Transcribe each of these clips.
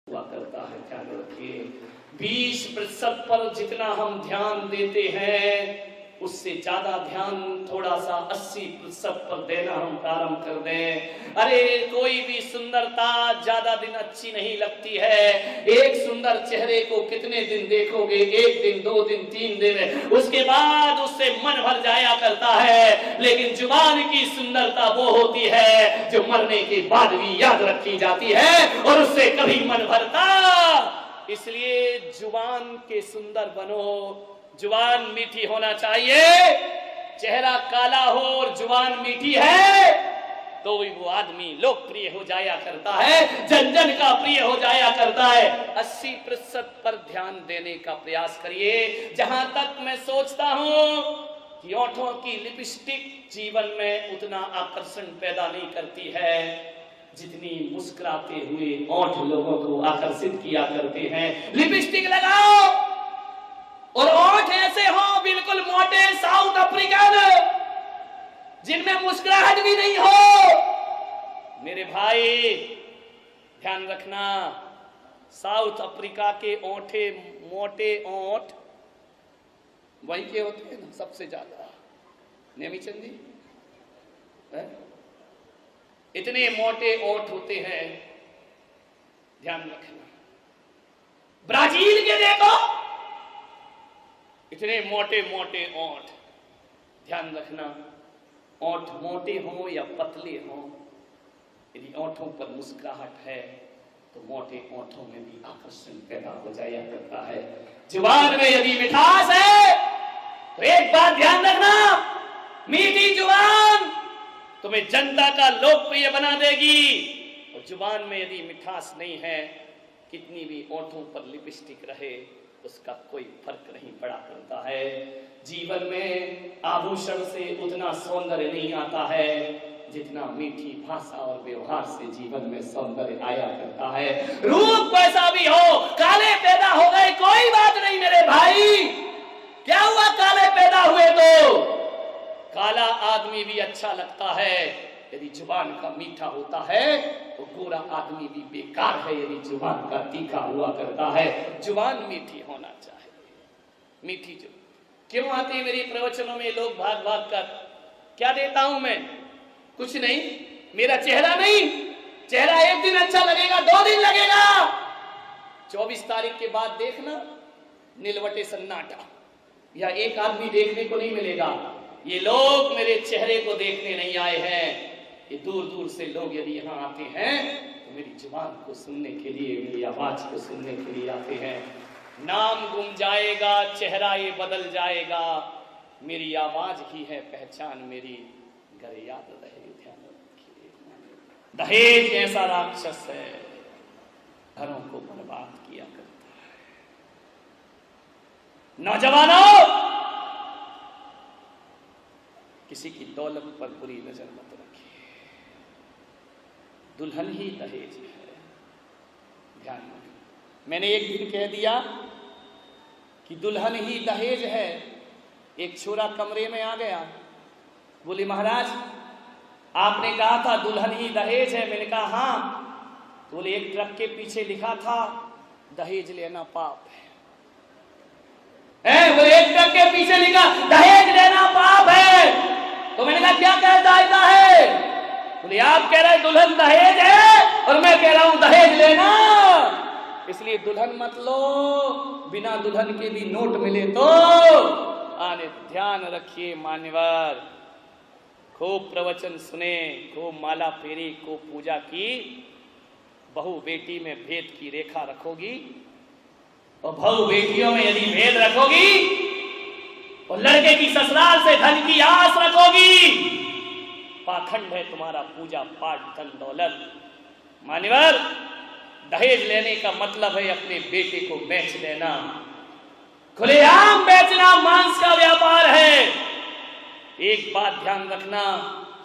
हुआ करता है। ध्यान रखिए, 20% पर जितना हम ध्यान देते हैं उससे ज्यादा ध्यान थोड़ा सा 80% पर देना हम प्रारंभ कर दें। अरे कोई भी सुंदरता ज्यादा दिन अच्छी नहीं लगती है। एक सुंदर चेहरे को कितने दिन देखोगे? 1 दिन, 2 दिन, 3 दिन, उसके बाद उससे मन भर जाया करता है। लेकिन जुबान की सुंदरता वो होती है जो मरने के बाद भी याद रखी जाती है और उससे कभी मन भरता। इसलिए जुबान के सुंदर बनो, जुबान मीठी होना चाहिए। चेहरा काला हो और जुबान मीठी है तो भी वो आदमी लोकप्रिय हो जाया करता है, जन जन का प्रिय हो जाया करता है। 80% पर ध्यान देने का प्रयास करिए। जहां तक मैं सोचता हूं कि होठों की लिपस्टिक जीवन में उतना आकर्षण पैदा नहीं करती है जितनी मुस्कुराते हुए होठ लोगों को आकर्षित किया करते हैं। लिपस्टिक लगाओ और होठ ऐसे हो बिल्कुल मोटे साउथ अफ्रीकन, जिनमें मुस्कुराहट भी नहीं हो। मेरे भाई ध्यान रखना, साउथ अफ्रीका के ओंठे मोटे ओंठ वही के होते हैं ना सबसे ज्यादा। नेमीचंद जी, इतने मोटे ओंठ होते हैं, ध्यान रखना। ब्राजील के देखो, इतने मोटे मोटे ओंठ। ध्यान रखना, ओंठ मोटे हो या पतले हो, यदि ओंठों पर मुस्कुराहट है तो मोटे ओंठों में भी आकर्षण पैदा हो जाया करता है। जुबान में यदि मिठास है तो एक बात ध्यान रखना, मीठी जुबान तुम्हें जनता का लोकप्रिय बना देगी। और जुबान में यदि मिठास नहीं है, कितनी भी ओंठों पर लिपस्टिक रहे उसका कोई फर्क नहीं पड़ा करता है। जीवन में आभूषण से उतना सौंदर्य नहीं आता है जितना मीठी भाषा और व्यवहार से जीवन में सौंदर्य आया करता है। रूप कैसा भी हो, काले पैदा हो गए कोई बात नहीं मेरे भाई। क्या हुआ काले पैदा हुए तो? काला आदमी भी अच्छा लगता है यदि जुबान का मीठा होता है, तो गोरा आदमी भी बेकार है यदि जुबान का तीखा हुआ करता है। जुबान मीठी होना चाहिए। मीठी जो क्यों आते हैं मेरी प्रवचनों में लोग भाग भाग कर? क्या देता हूं मैं? कुछ नहीं, मेरा चेहरा नहीं। चेहरा एक दिन अच्छा लगेगा, 2 दिन लगेगा, 24 तारीख के बाद देखना नीलवटे सन्नाटा, या एक आदमी देखने को नहीं मिलेगा। ये लोग मेरे चेहरे को देखने नहीं आए हैं, ये दूर दूर से लोग यदि यहाँ आते हैं तो मेरी जुबान को सुनने के लिए, मेरी आवाज को सुनने के लिए आते हैं। नाम गुम जाएगा, चेहरा ये बदल जाएगा, मेरी आवाज ही है पहचान मेरी, घर याद रहे। ध्यान रखिए, दहेज ऐसा राक्षस है, घरों को बर्बाद किया करता है। नौजवानों, किसी की दौलत पर बुरी नजर मत रखिए। दुल्हन ही दहेज है, ध्यान रखिए। मैंने एक दिन कह दिया कि दुल्हन ही दहेज है। एक छोरा कमरे में आ गया, बोले महाराज आपने कहा था दुल्हन ही दहेज है। मैंने कहा हाँ। बोले एक ट्रक के पीछे लिखा था दहेज लेना पाप है। बोले एक ट्रक के पीछे लिखा दहेज लेना पाप है। तो मैंने कहा क्या कहता है? बोले आप कह रहे दुल्हन दहेज है और मैं कह रहा हूं दहेज लेना, इसलिए दुल्हन मत लो, बिना दुल्हन के भी नोट मिले तो आने। ध्यान रखिए मान्यवर, खूब प्रवचन सुने, खूब माला फेरी, खूब पूजा की। बहू बेटी में भेद की रेखा रखोगी और बहू बेटियों में यदि भेद रखोगी और लड़के की ससुराल से धन की आस रखोगी, पाखंड है तुम्हारा पूजा पाठ धन दौलत। मान्यवर, दहेज लेने का मतलब है अपने बेटे को बेच देना, खुलेआम बेचना मांस का व्यापार है। एक बात ध्यान रखना,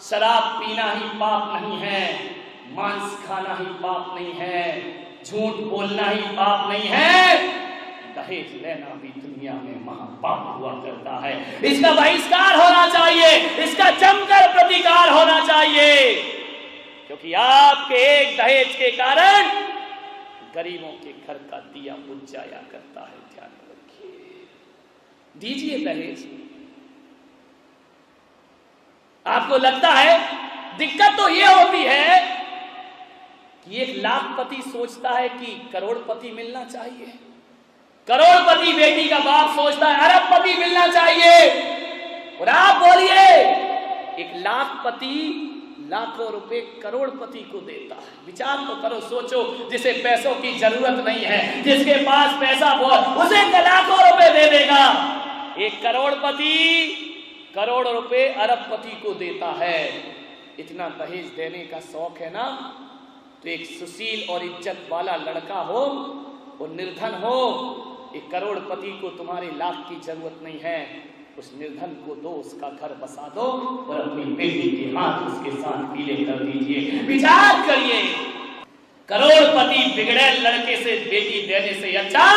शराब पीना ही पाप नहीं है, मांस खाना ही पाप नहीं है, झूठ बोलना ही पाप नहीं है, दहेज लेना भी दुनिया में महापाप हुआ करता है। इसका बहिष्कार होना चाहिए, इसका जमकर प्रतिकार होना चाहिए, क्योंकि आपके एक दहेज के कारण गरीबों के घर का दिया बुझ जाया करता है, ध्यान रखिए। दीजिए दहेज। आपको लगता है, दिक्कत तो ये होती है कि एक लाखपति सोचता है कि करोड़पति मिलना चाहिए, करोड़पति बेटी का बाप सोचता है अरबपति मिलना चाहिए, और आप बोलिए एक लाखपति लाखों रुपए करोड़पति को देता है। विचार तो करो, सोचो, जिसे पैसों की जरूरत नहीं है, जिसके पास पैसा बहुत, उसे लाखों रुपए दे देगा। एक करोड़पति करोड़ रुपए अरबपति को देता है। इतना दहेज देने का शौक है ना, तो एक सुशील और इज्जत वाला लड़का हो और निर्धन हो, एक करोड़पति को तुम्हारे लाख की जरूरत नहीं है, उस निर्धन को दो, उसका घर बसा दो और अपनी बेटी के हाथ उसके साथ पीले कर दीजिए। विचार करिए, करोड़पति बिगड़े लड़के से बेटी देने से अच्छा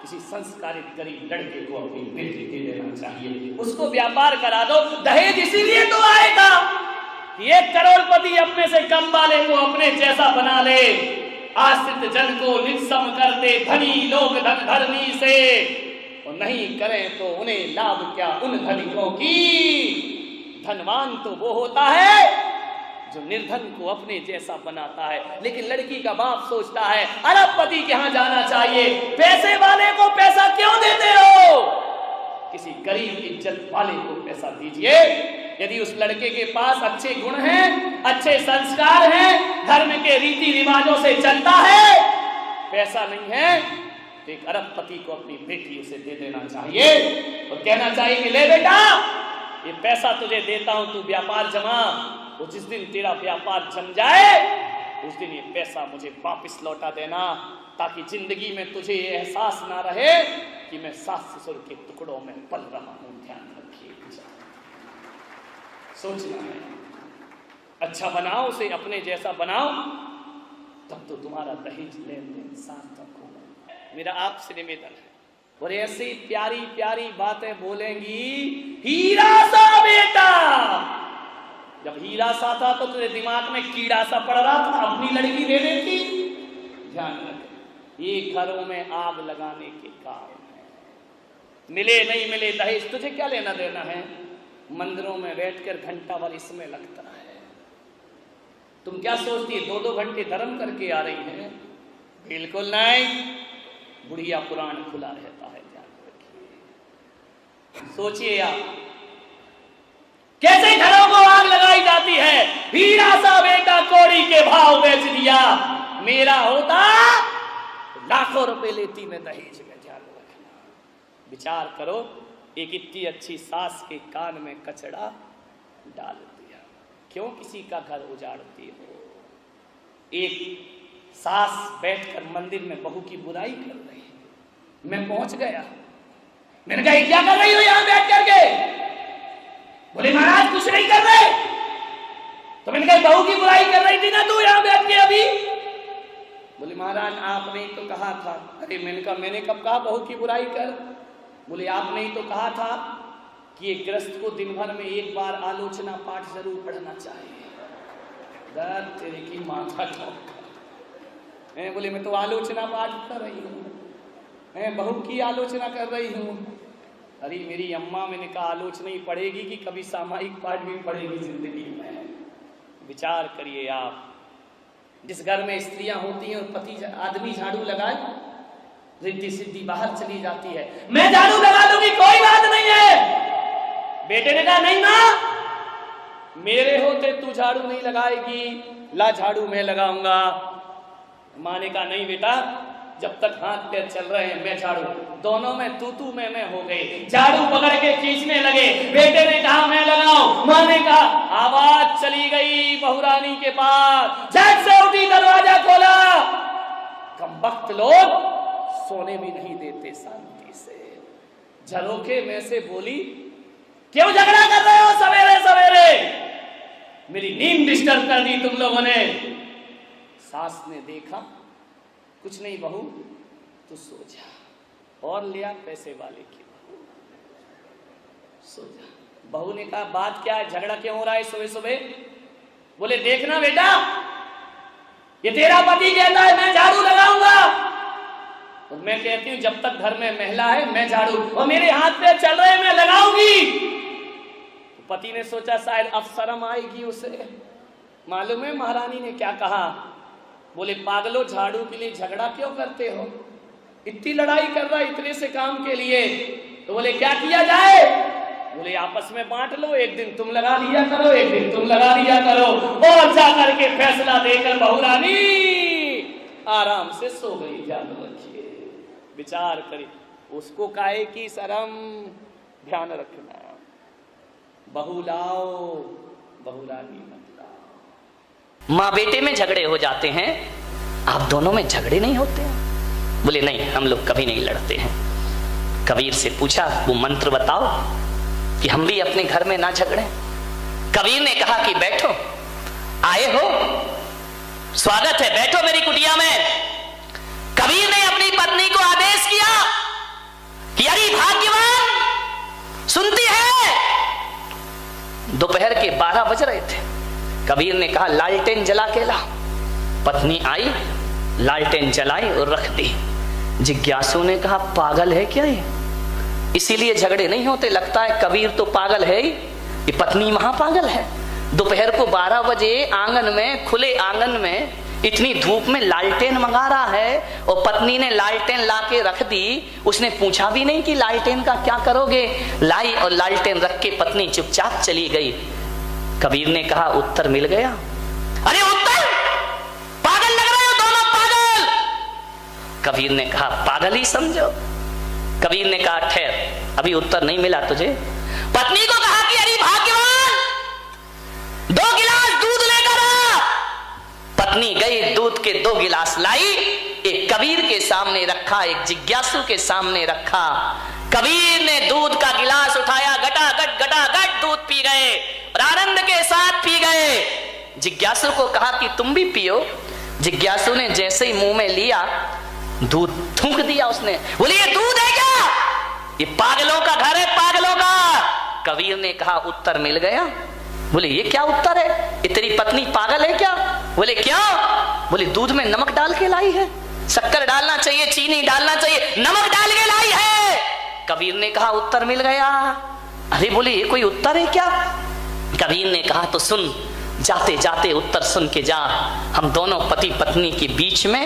किसी संस्कारित गरीब लड़के को अपनी बेटी दे देना चाहिए। उसको व्यापार करा दो। दहेज इसीलिए तो आएगा कि एक करोड़पति अपने से कम वाले को अपने जैसा बना ले, आश्रित जन को निस्सम कर दे धनी लोग धन धर्मी से, और नहीं करें तो उन्हें लाभ क्या उन धनिकों की। धनवान तो वो होता है जो निर्धन को अपने जैसा बनाता है। लेकिन लड़की का बाप सोचता है अरबपति के यहां जाना चाहिए, पैसे वाले को पैसा क्यों देते हो, किसी गरीब इज्जत वाले को पैसा दीजिए। यदि उस लड़के के पास अच्छे गुण हैं, अच्छे संस्कार हैं, धर्म के रीति रिवाजों से चलता है, पैसा नहीं है, तो एक अरबपति को अपनी बेटी उसे दे देना चाहिए और कहना चाहिए कि ले बेटा, ये पैसा तुझे देता हूं, तू व्यापार जमा, और जिस दिन तेरा व्यापार जम जाए उस दिन ये पैसा मुझे वापस लौटा देना, ताकि जिंदगी में तुझे ये एहसास ना रहे कि मैं सास ससुर के टुकड़ों में पल रहा हूं। ध्यान रखिए, सोचना है, अच्छा बनाओ उसे, अपने जैसा बनाओ, तब तो तुम्हारा दहेज लेन देन सार्थक होगा। मेरा आपसे निवेदन है, और ऐसी प्यारी प्यारी बातें बोलेंगी, हीरा सा बेटा, जब हीरा सा था तो तेरे दिमाग में कीड़ा सा पड़ रहा था, अपनी लड़की दे देती। ध्यान रखें, ये घरों में आग लगाने के काम है। मिले नहीं मिले दहेज, तुझे क्या लेना देना है। मंदिरों में बैठकर घंटा भर इसमें लगता है। तुम क्या सोचती है 2-2 घंटे धर्म करके आ रही है? बिल्कुल नहीं, बुढ़िया पुराण खुला रहता है। ध्यान रखिए, सोचिए आप कैसे घरों को आग लगाई जाती है। हीरा सा बेटा कौड़ी के भाव बेच दिया, मेरा होता लाखों रुपए लेती मैं दहेज में। ध्यान रखना, विचार करो, एक इतनी अच्छी सास के कान में कचड़ा डाल दिया, क्यों किसी का घर उजाड़ती हो। एक सास बैठकर मंदिर में बहू की बुराई कर रही है, मैं पहुंच गया, मैंने कहा क्या कर रही हो यहां बैठ करके। बोले महाराज कुछ नहीं कर रहे। तो मैंने कहा बहू की बुराई कर रही थी ना तू यहां बैठ के अभी। बोले महाराज आपने ही तो कहा था। अरे मैंने कहा मैंने कब कहा बहू की बुराई कर। बोले आपने ही तो कहा था कि एक गृहस्थ को दिन भर में एक बार आलोचना पाठ जरूर पढ़ना चाहिए। दर्द तेरे की माथा क्यों। बोले मैं तो आलोचना पाठ कर रही हूँ, बहू की आलोचना कर रही हूँ। अरे मेरी अम्मा, मैंने कहा आलोचना ही पढ़ेगी कि कभी सामायिक पाठ भी पढ़ेगी जिंदगी में। विचार करिए आप, जिस घर में स्त्रियां होती हैं और पति आदमी झाड़ू लगाए, रिद्धि सिद्धि बाहर चली जाती है। मैं झाड़ू लगा दूंगी कोई बात नहीं है। बेटे ने कहा नहीं मां, मेरे होते तू झाड़ू नहीं लगाएगी, ला झाड़ू मैं लगाऊंगा। मां ने कहा नहीं बेटा, जब तक हाथ पैर चल रहे हैं मैं झाड़ू। दोनों में तू मैं हो गई, झाड़ू पकड़ के खींचने लगे। बेटे ने कहा मैं लगाऊं, मां ने कहा, आवाज चली गई बहुरानी के पास, झट से उठी दरवाजा खोला। कमबख्त लोग सोने भी नहीं देते शांति से। झरोखे में से बोली क्यों झगड़ा कर रहे हो सवेरे सवेरे, मेरी नींद डिस्टर्ब कर दी तुम लोगों ने। सास ने देखा कुछ नहीं बहू तू सो जा, और लिया पैसे वाले की बहू, सो जा। बहू ने कहा बात क्या है, झगड़ा क्यों हो रहा है सुबह सुबह। बोले देखना बेटा, ये तेरा पति कहता है मैं झाड़ू लगाऊंगा, और मैं कहती हूं जब तक घर में महिला है मैं झाड़ू, और मेरे हाथ पे चल रहे मैं लगाऊंगी। तो पति ने सोचा शायद अब शर्म आएगी उसे। मालूम है महारानी ने क्या कहा? बोले पागलो, झाड़ू के लिए झगड़ा क्यों करते हो? इतनी लड़ाई कर रहा इतने से काम के लिए। तो बोले क्या किया जाए? बोले आपस में बांट लो, एक दिन तुम लगा लिया करो, एक दिन तुम लगा लिया करो। और जा करके फैसला देकर बहू रानी आराम से सो गई। ध्यान रखिए, विचार करिए, उसको काहे की शर्म, ध्यान रखना। बहू लाओ, बहू रानी मत लाओ। माँ बेटे में झगड़े हो जाते हैं, आप दोनों में झगड़े नहीं होते हैं? बोले नहीं, हम लोग कभी नहीं लड़ते हैं। कबीर से पूछा वो मंत्र बताओ कि हम भी अपने घर में ना झगड़े। कबीर ने कहा कि बैठो, आए हो, स्वागत है, बैठो मेरी कुटिया में। कबीर ने अपनी पत्नी को आदेश किया कि अरे भाग्यवान, सुनती है? दोपहर के 12 बज रहे थे। कबीर ने कहा लालटेन जला के ला। पत्नी आई, लालटेन जलाई और रख दी। जिज्ञासु ने कहा पागल है क्या ये? इसीलिए झगड़े नहीं होते। लगता है कबीर तो पागल है ही, ये पत्नी महापागल है। दोपहर को 12 बजे आंगन में, खुले आंगन में इतनी धूप में लालटेन मंगा रहा है, और पत्नी ने लालटेन लाके रख दी। उसने पूछा भी नहीं कि लालटेन का क्या करोगे। लाई और लालटेन रख के पत्नी चुपचाप चली गई। कबीर ने कहा उत्तर मिल गया। अरे उत्तर, पागल लग रहे हो दोनों, पागल। कबीर ने कहा पागल ही समझो। कबीर ने कहा ठहर, अभी उत्तर नहीं मिला तुझे। पत्नी को कहा कि अरे भाग्यवान, 2 गिलास दूध लेकर आ। पत्नी गई, दूध के 2 गिलास लाई, एक कबीर के सामने रखा, एक जिज्ञासु के सामने रखा। कबीर ने दूध का गिलास उठाया, गटागट दूध पी गए और आनंद के साथ पी गए। जिज्ञासु को कहा कि तुम भी पियो। जिज्ञासु ने जैसे ही मुंह में लिया, दूध थूक दिया उसने। बोले ये दूध है क्या? ये पागलों का घर है, पागलों का। कबीर ने कहा उत्तर मिल गया। बोले ये क्या उत्तर है? ये तेरी पत्नी पागल है क्या? बोले क्यों? बोले दूध में नमक डाल के लाई है, शक्कर डालना चाहिए, चीनी डालना चाहिए, नमक डाल के लाई है। कबीर ने कहा उत्तर मिल गया। अरे बोले ये कोई उत्तर है क्या? कबीर ने कहा तो सुन, जाते जाते उत्तर सुन के जा। हम दोनों पति पत्नी के बीच में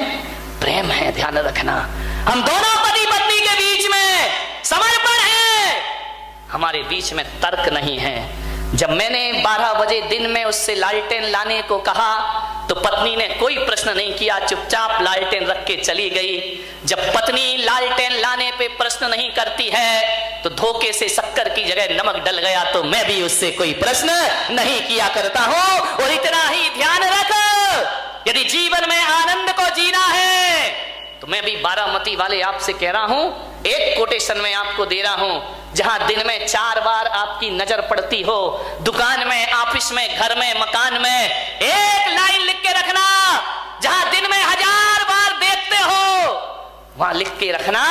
प्रेम है, ध्यान रखना। हम दोनों पति पत्नी के बीच में समर्पण है, हमारे बीच में तर्क नहीं है। जब मैंने 12 बजे दिन में उससे लालटेन लाने को कहा तो पत्नी ने कोई प्रश्न नहीं किया, चुपचाप लालटेन रख के चली गई। जब पत्नी लालटेन लाने पे प्रश्न नहीं करती है तो धोखे से शक्कर की जगह नमक डल गया तो मैं भी उससे कोई प्रश्न नहीं किया करता हूं। और इतना ही ध्यान रख, यदि जीवन में आनंद को जीना है तो मैं भी बारामती वाले आपसे कह रहा हूं, एक कोटेशन में आपको दे रहा हूं, जहां दिन में 4 बार आपकी नजर पड़ती हो, दुकान में, ऑफिस में, घर में, मकान में, एक लाइन लिख के रखना। जहां दिन में 1000 बार देखते हो वहां लिख के रखना,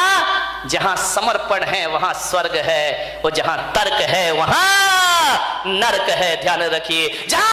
जहां समर्पण है वहां स्वर्ग है, और जहां तर्क है वहां नर्क है। ध्यान रखिए। जहां